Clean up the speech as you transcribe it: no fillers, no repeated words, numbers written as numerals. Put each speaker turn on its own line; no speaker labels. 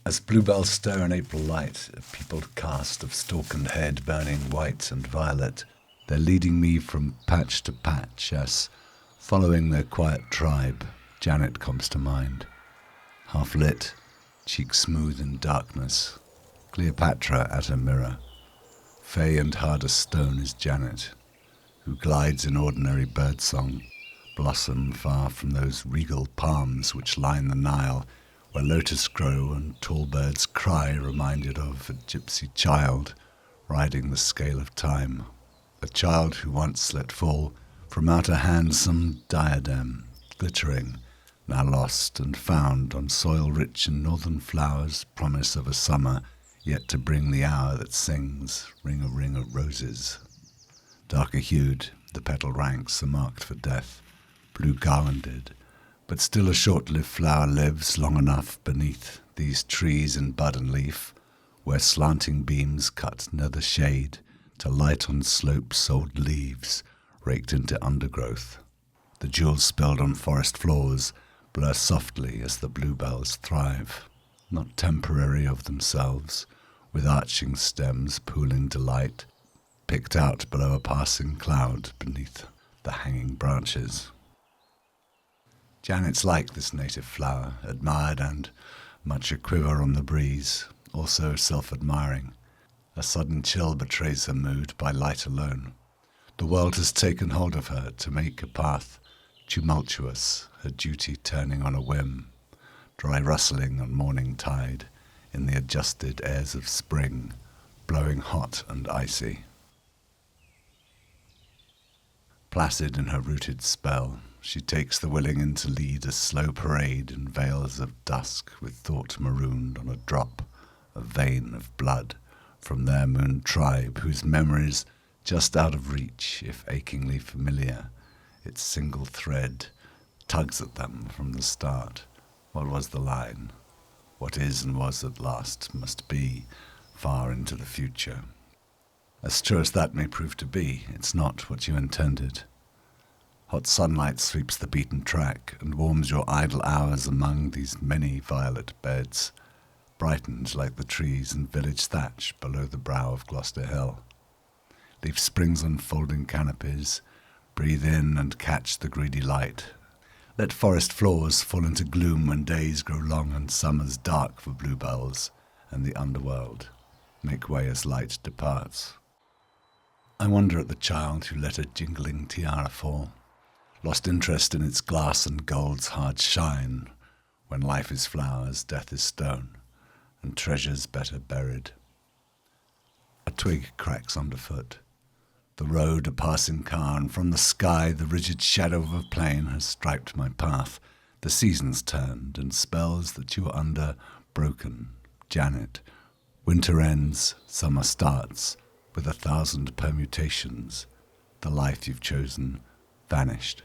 As bluebells stir in April light, a peopled cast of stalk and head burning white and violet, they're leading me from patch to patch as, following their quiet tribe, Janet comes to mind. Half lit, cheeks smooth in darkness, Cleopatra at her mirror. Fey and hard as stone is Janet, who glides in ordinary birdsong, blossom far from those regal palms which line the Nile, where lotus grow and tall birds cry, reminded of a gypsy child riding the scale of time, a child who once let fall from out her hand some diadem, glittering, now lost and found on soil rich in northern flowers, promise of a summer yet to bring the hour that sings, ring of roses. Darker hued, the petal ranks are marked for death, blue garlanded, but still a short-lived flower lives long enough beneath these trees in bud and leaf, where slanting beams cut nether shade to light on slopes old leaves raked into undergrowth. The jewels spilled on forest floors blur softly as the bluebells thrive, not temporary of themselves, with arching stems pooling delight, picked out below a passing cloud beneath the hanging branches. Janet's like this native flower, admired and much a quiver on the breeze, also self-admiring. A sudden chill betrays her mood by light alone. The world has taken hold of her to make a path tumultuous, her duty turning on a whim, dry rustling on morning tide, in the adjusted airs of spring, blowing hot and icy. Placid in her rooted spell, she takes the willing in to lead a slow parade in veils of dusk, with thought marooned on a drop, a vein of blood, from their moon tribe, whose memories just out of reach, if achingly familiar, its single thread tugs at them from the start. What was the line? What is and was at last must be, far into the future. As true as that may prove to be, it's not what you intended. Hot sunlight sweeps the beaten track and warms your idle hours among these many violet beds, brightened like the trees and village thatch below the brow of Gloucester Hill. Leave spring's unfolding canopies, breathe in and catch the greedy light. Let forest floors fall into gloom when days grow long and summers dark for bluebells and the underworld. Make way as light departs. I wonder at the child who let a jingling tiara fall, lost interest in its glass and gold's hard shine, when life is flowers, death is stone, and treasures better buried. A twig cracks underfoot. The road a passing car, and from the sky the rigid shadow of a plane has striped my path. The seasons turned, and spells that you were under broken. Janet, winter ends, summer starts, with 1,000 permutations. The life you've chosen vanished.